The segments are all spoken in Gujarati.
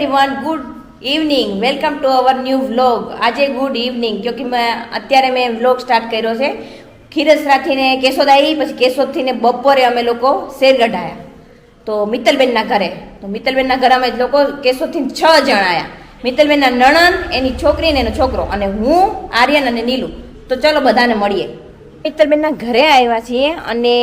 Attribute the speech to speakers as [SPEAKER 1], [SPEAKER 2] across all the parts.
[SPEAKER 1] Everyone, good evening. Welcome to our new vlog. आज गुड इवनिंग क्योंकि मैं अत्यारे मैं व्लॉग स्टार्ट कर्यो छे। खीरसराथी ने केशोद आई, पछी केशोदथी ने बपोरे अमे लोको शेरगढ़ आया तो मित्तलबेन ना घरे। तो मित्तलबेन ना घरे अमे लोको केशोदथी 6 जण आया। मित्तलबेन ना नणंद, एनी छोकरी ने एनो छोकरो अने हूँ, आर्यन अने नीलू। तो चलो बधाने मळीए। मित्तलबेन ना घरे आव्या छीए अने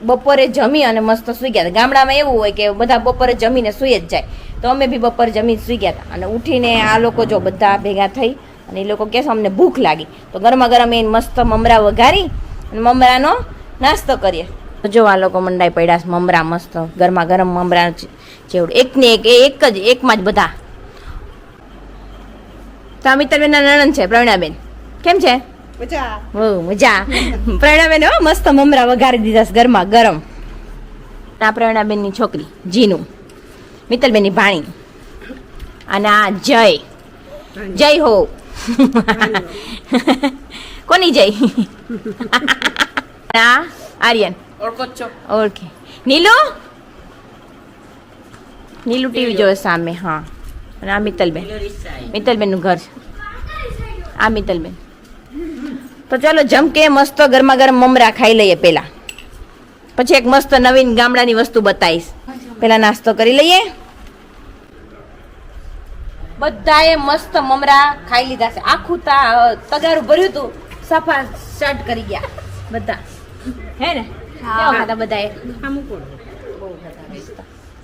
[SPEAKER 1] बपोरे जमी अने मस्त सुई गया। गामडामां एवुं होय के बधा बपोरे जमीने सुई ज जाय। तो अमे बी बपोरे जमीने सुई गया अने उठीने आ लोको जो बधा भेगा थई अने ए लोको कहे अमने भूख लागी तो गरमा गरम ए मस्त ममरा वघारी अने ममरानो नास्तो करीए। तो जो आ लोको मंडाई पड्या ममरा मस्त गरमा गरम ममरा जेवडું एक ने एक ज एकमां ज बधा। तो मित्तलबेन ना नणंद छे प्रवीणाबेन, केम छे? मजा। हो मजा। प्रेरणाबेन हो मस्त ममरा वघारी दीधा गरमा गरम। आ प्रेरणाबेन नी छोकरी जीनू, मित्तलबेन नी भाणी अने आ जय। जय हो। कोनी जय? आ आर्यन ओळखो छो? ओळखे। नीलू? नीलू टीवी जोए सामे। हाँ। अने आ मित्तलबेन, मित्तलबेन नु घर। आ मित्तलबेन। तो चलो जमके मस्त गरमा गरम ममरा खाई लईए पहला, पछी एक मस्त नवीन गामडानी वस्तु बताईश। पहला नास्तो करी लईए। बधाए मस्त ममरा खाई लीधा छे। आखुं तगारू भर्युं तु सफा स्टार्ट करी गया बधा, हे ने? केवा खाधा बधाए? खामु कोण बહુ ખાધા મસ્ત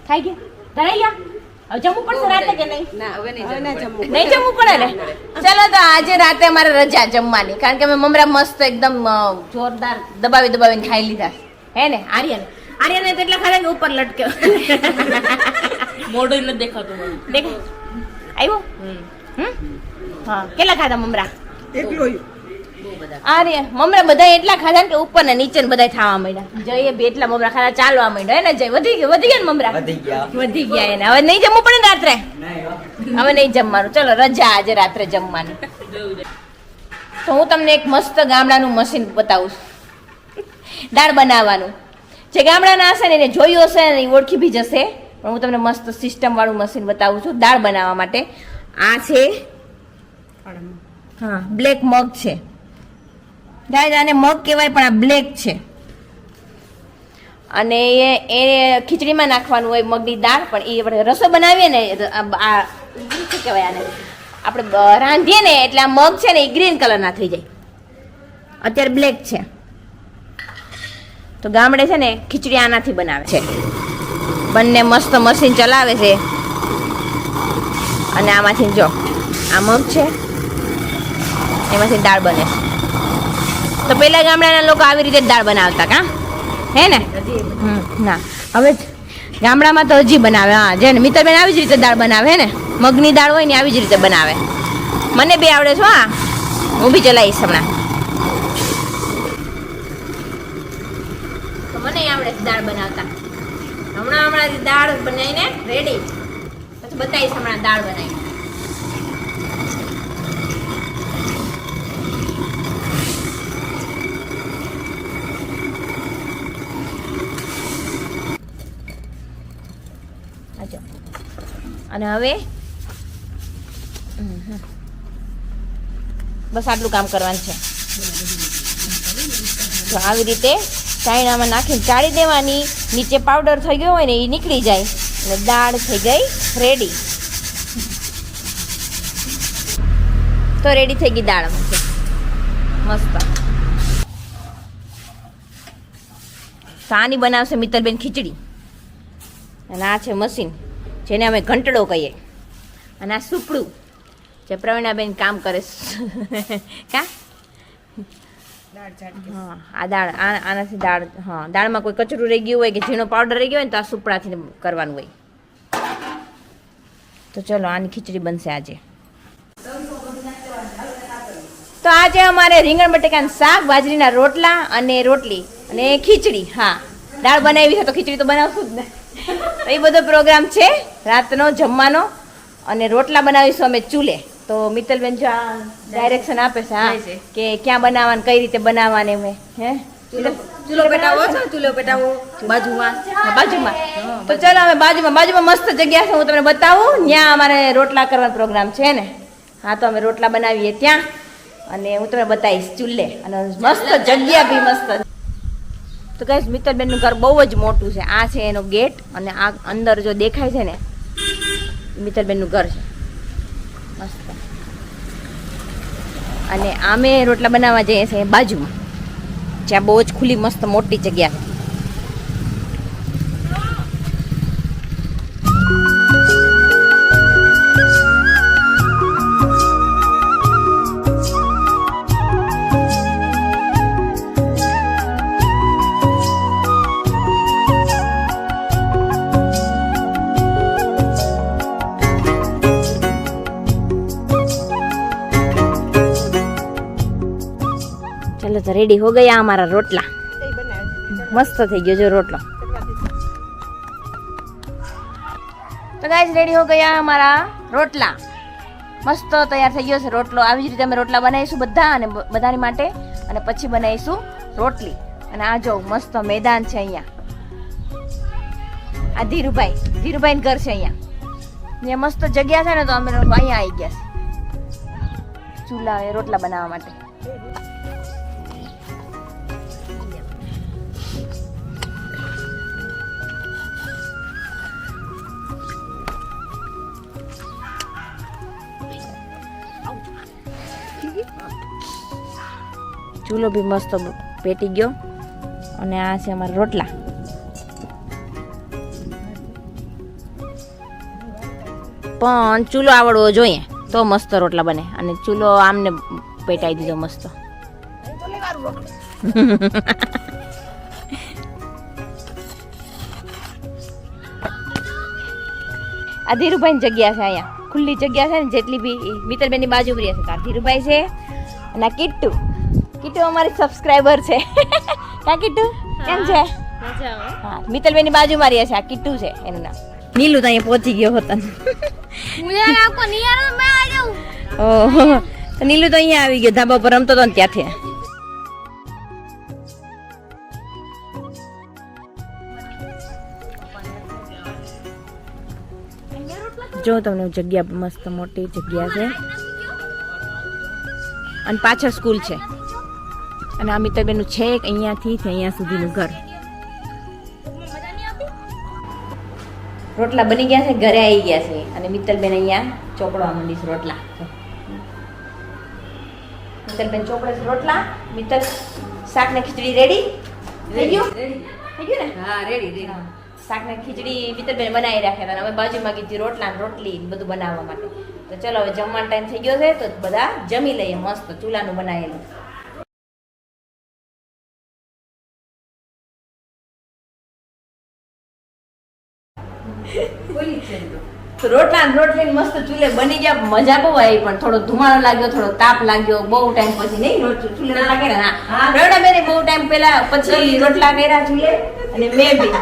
[SPEAKER 1] ખાઈ ગયા, ધરાઈ ગયા। હવે જમવું પડશે રાતે કે નહીં? ના હવે નહીં જમવું પડે ને। ચલો તો આજે રાતે અમારે રજા જમવાની, કારણ કે અમે મમરા મસ્ત એકદમ જોરદાર દબાવી દબાવીને ખાઈ લીધા, હે ને? આર્યને તો એટલા ખાધા કે ઉપર લટક્યો, મોઢું નથી દેખાતું મને। દેખ આવ્યો? હા, કેટલા ખાધા મમરા? એકલો આર્ય મમરા બધા એટલા ખાધા કે ઉપર ને નીચે બધા ખાવા માંડ્યા। જઈએ બે એટલા મમરા ખાધા, ચાલવા માંડ્યો, હે ને? જય વધી ગયા ને મમરા? વધી ગયા એને। હવે નહીં જમવું પડે ને રાત્રે? હવે નહીં જમવાનું। ચલો રજા આજે રાત્રે જમવાની। તો હું તમને એક મસ્ત ગામડાનું મશીન બતાવું છું, દાળ બનાવવાનું। જે ગામડાના હશે ને એને જોયું હશે ને ઓળખી બી જશે, પણ હું તમને મસ્ત સિસ્ટમ વાળું મશીન બતાવું છું દાળ બનાવવા માટે। આ છે, હા, બ્લેક મગ છે ગાઈઝ, આને મગ કહેવાય પણ આ બ્લેક છે। અને એ ખીચડીમાં નાખવાનું હોય મગની દાળ, પણ એ આપણે રસો બનાવીએ ને આ શું કહેવાય આને, આપણે રાંધીએ ને એટલે આ મગ છે ને એ ગ્રીન કલરના થઈ જાય। અત્યારે બ્લેક છે તો ગામડે છે ને ખીચડી આનાથી બનાવે છે। બંને મસ્ત મશીન ચલાવે છે અને આમાંથી જો આ મગ છે એમાંથી દાળ બને। તો પેલા ગામડાના લોકો આવી રીતે દાળ બનાવતા, કા હે ને? ના, હવે ગામડામાં તો હજી બનાવે। હા, જે મિત્તલબેન આવી જ રીતે દાળ બનાવે, હે ને? મગની દાળ હોય ને આવી જ રીતે બનાવે। મને બી આવડે છે, હા, હું બી ચલાવીશ હમણાં। તો મને આવડે છે દાળ બનાવતા। હમણાં દાળ બનાવીને રેડી, પછી બતાવીશ હમણાં દાળ બનાવી। અને હવે બસ આટલું કામ કરવાનું છે। તો આવી રીતે ચાયણામાં નાખીને ચાળી દેવાની, નીચે પાવડર થઈ ગયો હોય ને એ નીકળી જાય અને દાળ થઈ ગઈ રેડી। તો રેડી થઈ ગઈ દાળ મસ્ત। તો આની બનાવશે મિત્તલબેન ખીચડી, અને આ છે મશીન જેને અમે ઘંટડો કહીએ, અને આ સુપડું જે પ્રવીણાબેન કામ કરે કા? હા, આ દાળ આનાથી દાળ, હા, દાળમાં કોઈ કચરું રહી ગયું હોય કે ઝીણો પાવડર રહી ગયો હોય ને તો આ સુપડાથી કરવાનું હોય। તો ચલો આની ખીચડી બનશે આજે। તો આજે અમારે રીંગણ બટેકાનું શાક, બાજરીના રોટલા અને રોટલી અને ખીચડી। હા, દાળ બનાવી છે તો ખીચડી તો બનાવશું જ ને। તો એ બધો પ્રોગ્રામ છે રાતનો જમવાનો, અને રોટલા બનાવીશું અમે ચૂલે। તો મિત્તલબેન જો ડાયરેક્શન આપે છે, હા, કે ક્યાં બનાવવાનું, કઈ રીતે બનાવવાની, મેં હે
[SPEAKER 2] ચૂલો પેટાવો છો, ચૂલો પેટાવો બાજુમાં.
[SPEAKER 1] બાજુમાં તો ચાલો અમે બાજુમાં મસ્ત જગ્યા છે, હું તમને બતાવું. ત્યાં અમારે રોટલા કરવાનો પ્રોગ્રામ છે ને. હા, તો અમે રોટલા બનાવીએ ત્યાં, અને હું તમને બતાવીશ ચૂલે. અને મસ્ત જગ્યા બી મસ્ત. તો ગાઈસ, મિત્તલબેનનું ઘર બહુ જ મોટું છે. આ છે એનો ગેટ, અને આ અંદર જો દેખાય છે ને, મિત્તલબેનનું ઘર છે મસ્ત. અને અમે રોટલા બનાવવા જઈએ છીએ બાજુમાં, જ્યાં બહુ જ ખુલ્લી મસ્ત મોટી જગ્યા છે. चलो तो रेडी हो गया हमारा रोटला. मस्त થઈ ગયો જો રોટલો. તો ગાઈસ, રેડી હો ગયા અમારા રોટલા. મસ્ત તૈયાર થઈ ગયો છે રોટલો. આવી જ રીતે અમે રોટલા બનાવીશું બધા, અને બધાની માટે, અને પછી બનાવીશું રોટલી. અને આ જો મસ્ત મેદાન છે અહીંયા. આ ધીરુભાઈ ઘર છે અહીંયા મસ્ત જગ્યા છે ને, તો અમે અહીંયા આવી ગયા છે ચૂલા રોટલા બનાવવા માટે. ચૂલો બી મસ્ત પેટી ગયો, અને આ છે અમારા રોટલા. પણ ચૂલો આવડવો જોઈએ તો મસ્ત રોટલા બને, અને ચૂલો આમને પેટાઈ દીધો મસ્ત. આ ધીરુભાઈ ની જગ્યા છે, અહીંયા ખુલ્લી જગ્યા છે ને, જેટલી બી મિત્તલબેન ની બાજુ રહે છે. ધીરુભાઈ છે, અને આ કિટ્ટુ અમારી સબસ્ક્રાઇબર છે. કા કિટ્ટુ કેમ છે? હા, મિત્તલબેન ની બાજુમાં રહે છે. આ કિટ્ટુ છે એનું નામ. નીલુ તો અહીંયા પહોંચી ગયો હતો. ઓહો, નીલુ તો અહીંયા આવી ગયો, ધાબા પર રમતો હતો ને ત્યાંથી. જો તમને જગ્યા મસ્ત મોટી જગ્યા છે, અને પાછળ સ્કૂલ છે. અને આ મિત્તલબેનનું છે અહીંયાથી અહીંયા સુધીનું ઘર. રોટલા બની ગયા છે, ઘરે આવી ગયા છે, અને મિત્તલબેન અહીંયા ચોપડવા માંડી છે રોટલા. મિત્તલબેન ચોપડે છે રોટલા. મિત્તલ, શાક ને ખીચડી રેડી થઈ ગયું? થઈ ગયું ને?
[SPEAKER 2] હા, રેડી.
[SPEAKER 1] શાક ને ખીચડી મિત્તલબેન બનાવી રાખ્યા હતા, અમે બાજુમાં કીધી રોટલા ને રોટલી બધું બનાવવા માટે. તો ચલો હવે જમવાનો ટાઈમ થઈ ગયો છે, તો બધા જમી લઈએ મસ્ત ચૂલાનું બનાવેલું. રોટલા ને રોટલી મસ્ત ચૂલે બની ગયા, મજા બહુ આવી. પણ થોડો ધુમાડો લાગ્યો, થોડો તાપ લાગ્યો, બહુ ટાઈમ પછી. નહીં ચૂલે રોટલા કર્યા? હા, પ્રવીણા બેને બહુ ટાઈમ પહેલા પછી રોટલા કર્યા ચૂલે, અને મેં બી.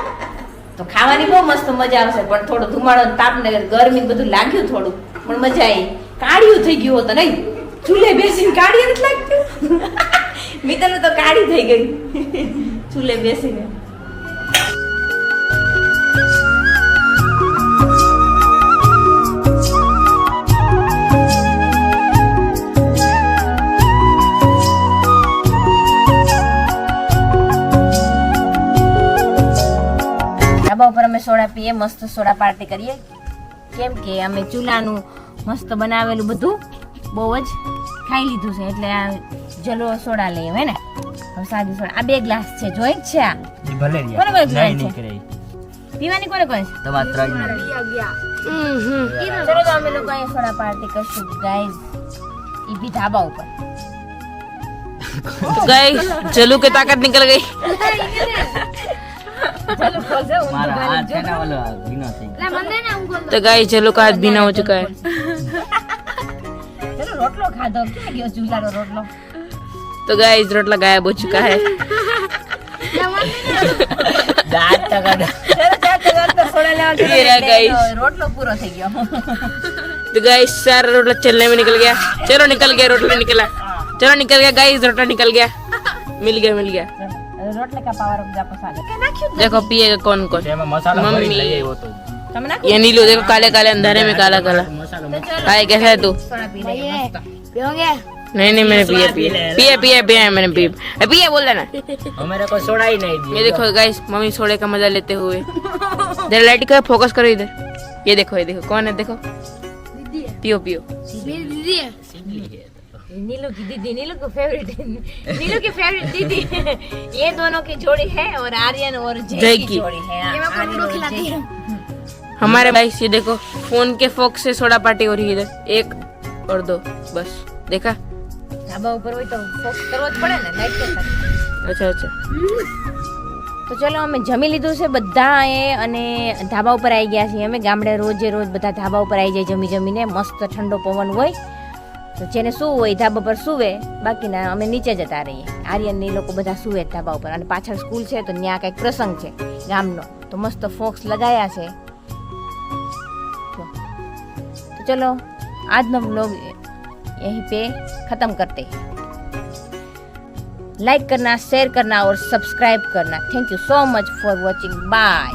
[SPEAKER 1] તો ખાવાની બહુ મસ્ત મજા આવશે, પણ થોડો ધુમાડો તાપ ને ગરમી બધું લાગ્યું થોડું, પણ મજા આવી. કાળિયું થઈ ગયું હતું નહીં ચૂલે બેસીને? કાળિયું નથી લાગતું? મિત્તલ તો કાળી થઈ ગઈ ચૂલે બેસીને. ઉપર અમે સોડા પીએ, મસ્ત સોડા પાર્ટી કરીએ, કેમ કે અમે ચૂલાનું મસ્ત બનાવેલું બધું બહુ જ ખાઈ લીધું છે, એટલે આ જલો સોડા લઈએ હે ને. હવે સાદી સોડા. આ 2 ગ્લાસ છે, જોઈ જ છે. આ કોને કોને પીવાની છે? કોને કોને છે?
[SPEAKER 2] તમારા ત્રણ.
[SPEAKER 1] ચલો તો અમે લોકો અહીંયા સોડા પાર્ટી કરશું ગાઈઝ, ઈ ભી ધાબા ઉપર.
[SPEAKER 3] तो गाइस चलू के ताकत निकल गई। तो गाइस चलो का हाथ भीना हो चुका है।
[SPEAKER 1] रोटलो खाधो क्या गयो चूल्हानो रोटलो।
[SPEAKER 3] तो गाइस रोटला गायब हो चुका है।
[SPEAKER 1] रोटलो पूरा થઈ ગયો।
[SPEAKER 3] तो गाइस सारा रोटला चलने में निकल गया। चलो निकल गया, रोटला निकला। चलो निकल गया गाइस, रोटला निकल गया, मिल गया।
[SPEAKER 1] રોટલે કા પાવર ઓફ જાપો સાલે કે નાખ્યું
[SPEAKER 3] देखो पिएगा कौन कौन
[SPEAKER 4] એમાં મસાલા
[SPEAKER 3] મમ્મી.
[SPEAKER 4] ભરી લઈ આવ્યો તો
[SPEAKER 1] તમે નાખ્યું
[SPEAKER 3] ये नीलू देखो काले काले अंधेरे में काला काला हाय कैसा है तू
[SPEAKER 1] સોના પી લઈએ મસ્ત
[SPEAKER 3] नहीं नहीं मैंने पिए पिए पिए पिए पिए मैंने पिए पिए बोल देना
[SPEAKER 4] हमारे को सोडा ही नहीं
[SPEAKER 3] ये देखो गाइस मम्मी सोडे का मजा लेते हुए इधर लाइट का फोकस करो इधर ये देखो कौन है देखो पियो पियो
[SPEAKER 1] नीलू की दीदी नीलू की फेवरेट दीदी ये दोनों की जोड़ी है और आर्यन और जय
[SPEAKER 3] जय
[SPEAKER 1] की
[SPEAKER 3] की।
[SPEAKER 1] जोड़ी है आर्यन और जय की।
[SPEAKER 3] हमारे गाइस ये देखो फोन के फोक से सोडा पार्टी हो रही है इधर 1 और 2 बस देखा
[SPEAKER 1] ધાબા ઉપર હોય તો ફોકસ કરવો જ પડે ને લાઈટ કે
[SPEAKER 3] अच्छा अच्छा
[SPEAKER 1] તો ચલો અમે જમી લીધું છે બધાએ અને ધાબા ઉપર આવી ગયા છીએ અમે ગામડે રોજ બધા ધાબા ઉપર આવી જાય જમીને મસ્ત ઠંડો પવન હોય તો જેને શું હોય ધાબા પર સૂવે બાકીના અમે નીચે જતા રહીએ આર્યન ને એ લોકો બધા સૂવે ધાબા ઉપર અને પાછળ સ્કૂલ છે તો ત્યાં કંઈક પ્રસંગ છે ગામનો તો મસ્ત ફોક્સ લગાયા છે तो चलो आज हम लोग यहीं पे ख़त्म करते हैं लाइक करना शेयर करना और सब्सक्राइब करना thank you so much for watching bye